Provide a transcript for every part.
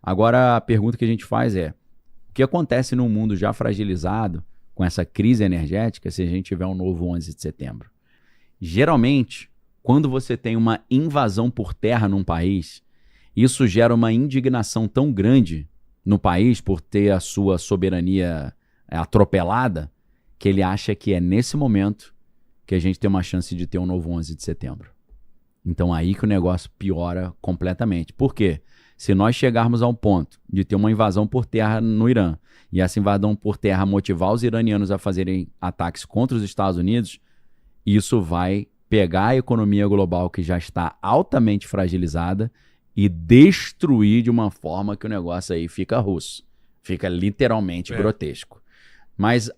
Agora, a pergunta que a gente faz é, o que acontece num mundo já fragilizado com essa crise energética se a gente tiver um novo 11 de setembro? Geralmente, quando você tem uma invasão por terra num país, isso gera uma indignação tão grande no país por ter a sua soberania atropelada, que ele acha que é nesse momento que a gente tem uma chance de ter um novo 11 de setembro. Então aí que o negócio piora completamente. Por quê? Se nós chegarmos ao ponto de ter uma invasão por terra no Irã, e essa invasão por terra motivar os iranianos a fazerem ataques contra os Estados Unidos, isso vai pegar a economia global que já está altamente fragilizada e destruir de uma forma que o negócio aí fica russo. Fica literalmente grotesco. Mas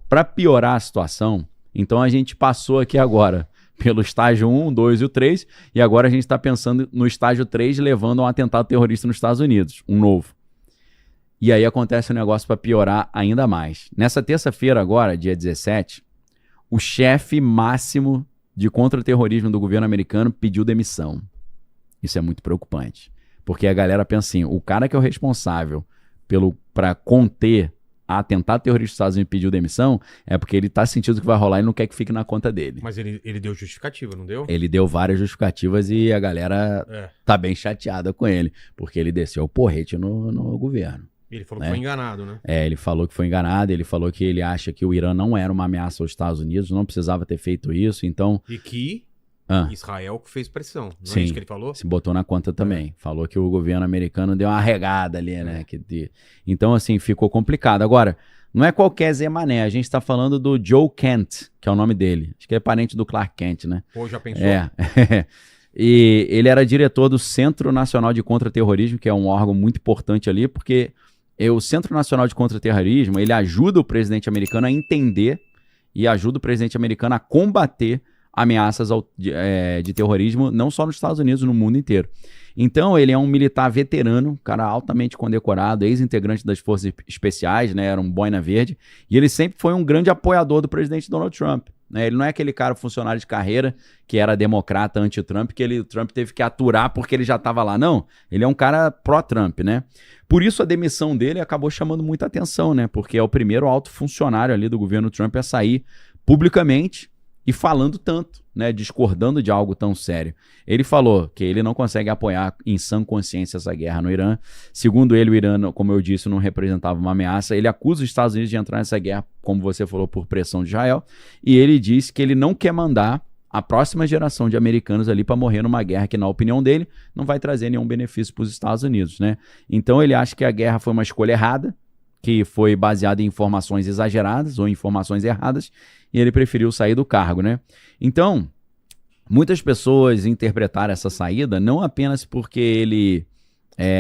para piorar a situação, então a gente passou aqui agora pelo estágio 1, 2 e o 3, e agora a gente está pensando no estágio 3 levando a um atentado terrorista nos Estados Unidos, um novo. E aí acontece um negócio para piorar ainda mais. Nessa terça-feira agora, dia 17, o chefe máximo de contra-terrorismo do governo americano pediu demissão. Isso é muito preocupante, porque a galera pensa assim, o cara que é o responsável para conter atentado terrorista dos Estados Unidos pediu demissão, é porque ele tá sentindo que vai rolar e não quer que fique na conta dele. Mas ele deu justificativa, não deu? Ele deu várias justificativas e a galera tá bem chateada com ele, porque ele desceu o porrete no governo. Ele falou que foi enganado, né? Ele falou que foi enganado, ele falou que ele acha que o Irã não era uma ameaça aos Estados Unidos, não precisava ter feito isso, então... E que Israel que fez pressão, não Sim, é isso que ele falou? Se botou na conta também. Falou que o governo americano deu uma regada ali, né? Então, assim, ficou complicado. Agora, não é qualquer Zé Mané, a gente tá falando do Joe Kent, que é o nome dele. Acho que é parente do Clark Kent, né? Pô, já pensou? E ele era diretor do Centro Nacional de Contra-Terrorismo, que é um órgão muito importante ali, porque o Centro Nacional de Contra-Terrorismo, ele ajuda o presidente americano a entender e ajuda o presidente americano a combater ameaças de terrorismo, não só nos Estados Unidos, no mundo inteiro. Então, ele é um militar veterano, cara altamente condecorado, ex-integrante das Forças Especiais, né, era um boina verde, e ele sempre foi um grande apoiador do presidente Donald Trump. Né? Ele não é aquele cara funcionário de carreira que era democrata anti-Trump, que o Trump teve que aturar porque ele já estava lá. Não, ele é um cara pró-Trump, né? Por isso a demissão dele acabou chamando muita atenção, né? Porque é o primeiro alto funcionário ali do governo Trump a sair publicamente e falando tanto, né, discordando de algo tão sério. Ele falou que ele não consegue apoiar em sã consciência essa guerra no Irã. Segundo ele, o Irã, como eu disse, não representava uma ameaça. Ele acusa os Estados Unidos de entrar nessa guerra, como você falou, por pressão de Israel. E ele disse que ele não quer mandar a próxima geração de americanos ali para morrer numa guerra que, na opinião dele, não vai trazer nenhum benefício para os Estados Unidos, né? Então ele acha que a guerra foi uma escolha errada, que foi baseada em informações exageradas ou informações erradas, e ele preferiu sair do cargo, né? Então, muitas pessoas interpretaram essa saída não apenas porque ele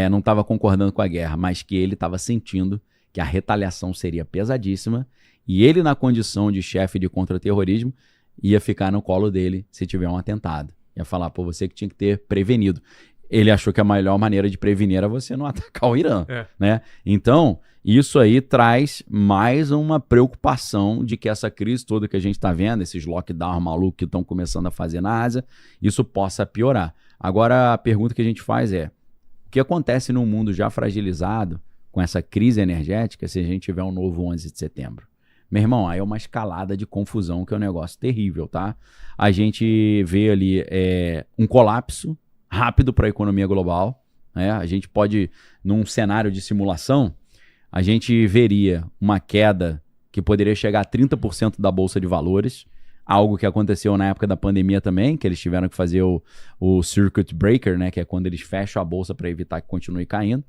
não estava concordando com a guerra, mas que ele estava sentindo que a retaliação seria pesadíssima e ele, na condição de chefe de contra-terrorismo, ia ficar no colo dele se tiver um atentado. Ia falar, pô, você que tinha que ter prevenido. Ele achou que a melhor maneira de prevenir era você não atacar o Irã, né? Então, isso aí traz mais uma preocupação de que essa crise toda que a gente está vendo, esses lockdowns malucos que estão começando a fazer na Ásia, isso possa piorar. Agora, a pergunta que a gente faz é, o que acontece num mundo já fragilizado com essa crise energética se a gente tiver um novo 11 de setembro? Meu irmão, aí é uma escalada de confusão que é um negócio terrível, tá? A gente vê ali um colapso rápido para a economia global, né? A gente pode, num cenário de simulação, a gente veria uma queda que poderia chegar a 30% da Bolsa de Valores, algo que aconteceu na época da pandemia também, que eles tiveram que fazer o circuit breaker, né? Que é quando eles fecham a Bolsa para evitar que continue caindo.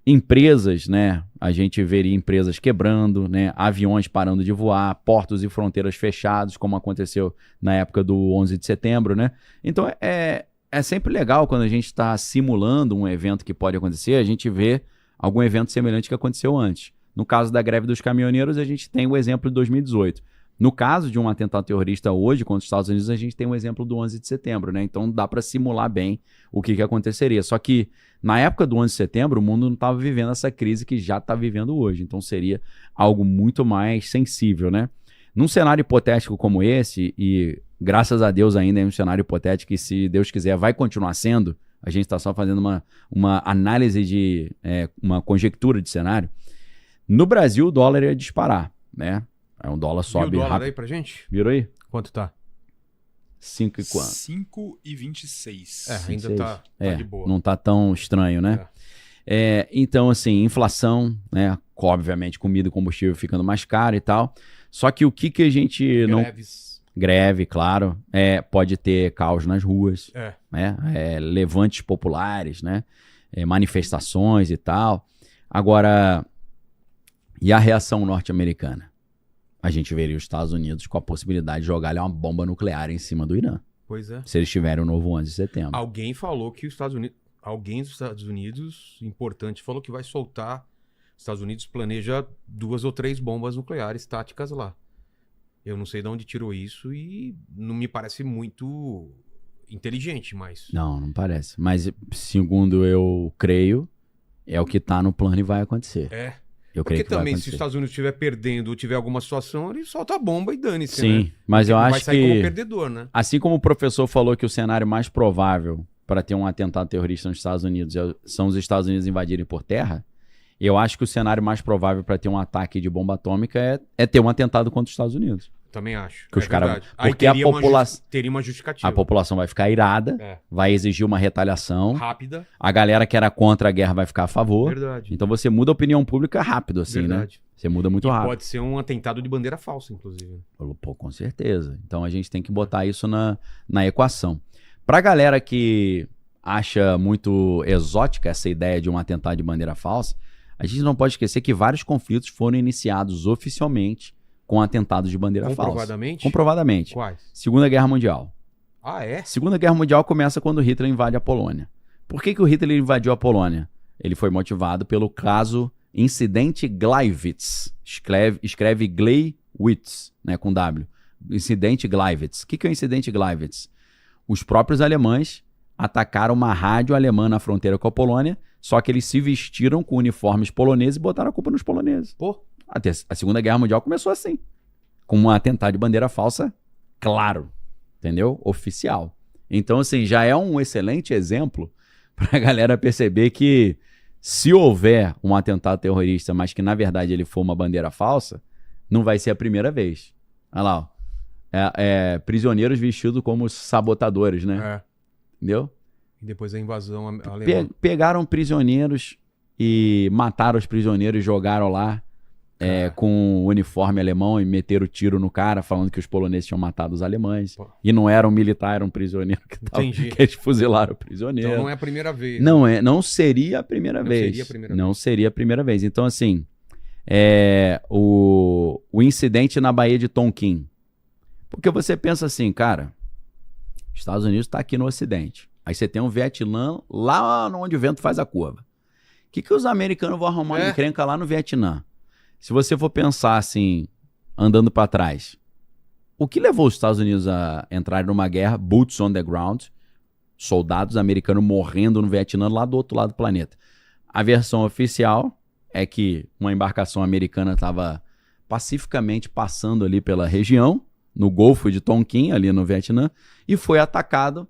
Empresas, né? A gente veria empresas quebrando, né? Aviões parando de voar, portos e fronteiras fechados, como aconteceu na época do 11 de setembro, né? Então, é sempre legal quando a gente está simulando um evento que pode acontecer, a gente vê algum evento semelhante que aconteceu antes. No caso da greve dos caminhoneiros, a gente tem o exemplo de 2018. No caso de um atentado terrorista hoje contra os Estados Unidos, a gente tem um exemplo do 11 de setembro, né? Então dá para simular bem o que aconteceria. Só que na época do 11 de setembro, o mundo não estava vivendo essa crise que já está vivendo hoje. Então seria algo muito mais sensível, né? Num cenário hipotético como esse, e graças a Deus ainda é um cenário hipotético que, se Deus quiser, vai continuar sendo, A gente está só fazendo uma análise de uma conjectura de cenário. No Brasil, o dólar ia disparar, né? Um dólar sobe rápido. Viu o dólar rápido. aí pra gente? Virou aí? Quanto tá? 5 e quanto? 5,26. Ainda tá de boa. Não tá tão estranho, né? Então, assim, inflação, né? Obviamente, comida e combustível ficando mais caro e tal. Só que o que a gente Greve, claro. Pode ter caos nas ruas, né? Levantes populares, né? Manifestações e tal. Agora, e a reação norte-americana? A gente veria os Estados Unidos com a possibilidade de jogar uma bomba nuclear em cima do Irã. Pois é. Se eles tiverem o novo 11 de setembro. Alguém falou que os Estados Unidos... Alguém dos Estados Unidos, importante, falou que vai soltar... Os Estados Unidos planeja 2 ou 3 bombas nucleares táticas lá. Eu não sei de onde tirou isso e não me parece muito inteligente, mas... Não parece. Mas, segundo eu creio, é o que tá no plano e vai acontecer. Porque também, se os Estados Unidos estiver perdendo ou tiver alguma situação, ele solta a bomba e dane-se, Sim, né? mas eu acho vai sair como perdedor, né? Assim como o professor falou que o cenário mais provável para ter um atentado terrorista nos Estados Unidos são os Estados Unidos invadirem por terra, eu acho que o cenário mais provável para ter um ataque de bomba atômica é ter um atentado contra os Estados Unidos. Também acho. Que os caras, porque a população teria uma justificativa. A população vai ficar irada, vai exigir uma retaliação rápida. A galera que era contra a guerra vai ficar a favor. Verdade. Então você muda a opinião pública rápido, assim, Verdade. Né? Você muda muito rápido. Pode ser um atentado de bandeira falsa, inclusive. Pô, com certeza. Então a gente tem que botar isso na equação. Pra galera que acha muito exótica essa ideia de um atentado de bandeira falsa, a gente não pode esquecer que vários conflitos foram iniciados oficialmente com atentados de bandeira falsa. Comprovadamente? Comprovadamente. Quais? Segunda Guerra Mundial. Ah, é? Segunda Guerra Mundial começa quando Hitler invade a Polônia. Por que o Hitler invadiu a Polônia? Ele foi motivado pelo caso Incidente Gleiwitz. Escreve Gleiwitz, né, com W. Incidente Gleiwitz. O que é o Incidente Gleiwitz? Os próprios alemães atacaram uma rádio alemã na fronteira com a Polônia, só que eles se vestiram com uniformes poloneses e botaram a culpa nos poloneses. Pô. A Segunda Guerra Mundial começou assim, com um atentado de bandeira falsa, claro, entendeu? Oficial. Então, assim, já é um excelente exemplo para a galera perceber que se houver um atentado terrorista, mas que na verdade ele for uma bandeira falsa, não vai ser a primeira vez. Olha lá, ó. Prisioneiros vestidos como sabotadores, né? Entendeu? E depois a invasão alemã. Pegaram prisioneiros e mataram os prisioneiros e jogaram lá com o uniforme alemão e meteram tiro no cara, falando que os poloneses tinham matado os alemães. Pô. E não era um militar, era um prisioneiro que eles fuzilaram o prisioneiro. Então não é a primeira vez. Não seria a primeira vez. Não seria a primeira vez. Então, assim, o incidente na Baía de Tonkin. Porque você pensa assim, cara, Estados Unidos está aqui no Ocidente. Aí você tem um Vietnã lá onde o vento faz a curva. O que os americanos vão arrumar de encrenca lá no Vietnã? Se você for pensar assim, andando para trás, o que levou os Estados Unidos a entrar numa guerra, boots on the ground, soldados americanos morrendo no Vietnã lá do outro lado do planeta? A versão oficial é que uma embarcação americana estava pacificamente passando ali pela região, no Golfo de Tonkin, ali no Vietnã, e foi atacado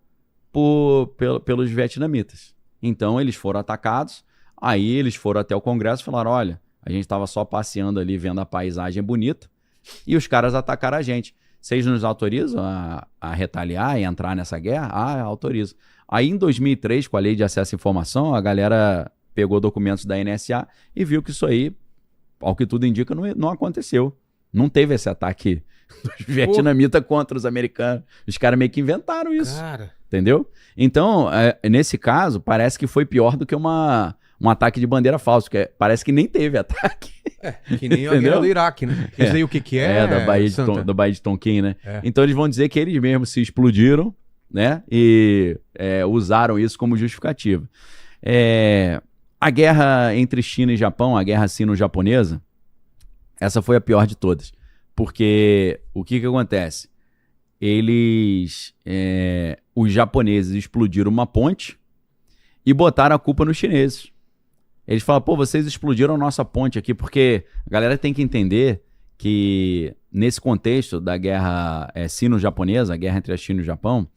pelos vietnamitas. Então eles foram atacados, aí eles foram até o Congresso e falaram, olha, a gente estava só passeando ali, vendo a paisagem bonita, e os caras atacaram a gente. Vocês nos autorizam a retaliar e entrar nessa guerra? Ah, autorizo. Aí em 2003, com a Lei de Acesso à Informação, a galera pegou documentos da NSA e viu que isso aí, ao que tudo indica, não aconteceu. Não teve esse ataque dos vietnamitas contra os americanos. Os caras meio que inventaram isso. Cara. Entendeu? Então, nesse caso, parece que foi pior do que um ataque de bandeira falsa, porque parece que nem teve ataque. Que nem a guerra do Iraque, né? Isso aí o que é? Da Baía de Tonkin, né? Então eles vão dizer que eles mesmos se explodiram, né? E usaram isso como justificativa. A guerra entre China e Japão, a guerra sino-japonesa, essa foi a pior de todas. Porque o que acontece? Os japoneses explodiram uma ponte e botaram a culpa nos chineses. Eles falam, pô, vocês explodiram a nossa ponte aqui, porque a galera tem que entender que nesse contexto da guerra sino-japonesa, a guerra entre a China e o Japão,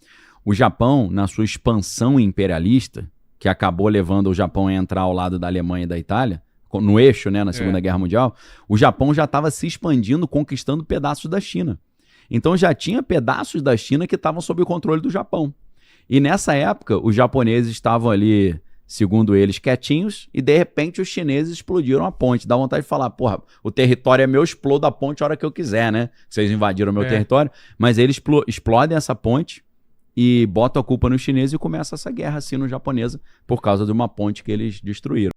O Japão, na sua expansão imperialista, que acabou levando o Japão a entrar ao lado da Alemanha e da Itália, no eixo, né, na Segunda Guerra Mundial, o Japão já estava se expandindo, conquistando pedaços da China. Então já tinha pedaços da China que estavam sob o controle do Japão. E nessa época, os japoneses estavam ali, segundo eles, quietinhos, e de repente os chineses explodiram a ponte. Dá vontade de falar, porra, o território é meu, explodo a ponte a hora que eu quiser, né? Vocês invadiram o meu território. Mas eles explodem essa ponte e botam a culpa nos chineses e começa essa guerra sino-japonesa por causa de uma ponte que eles destruíram.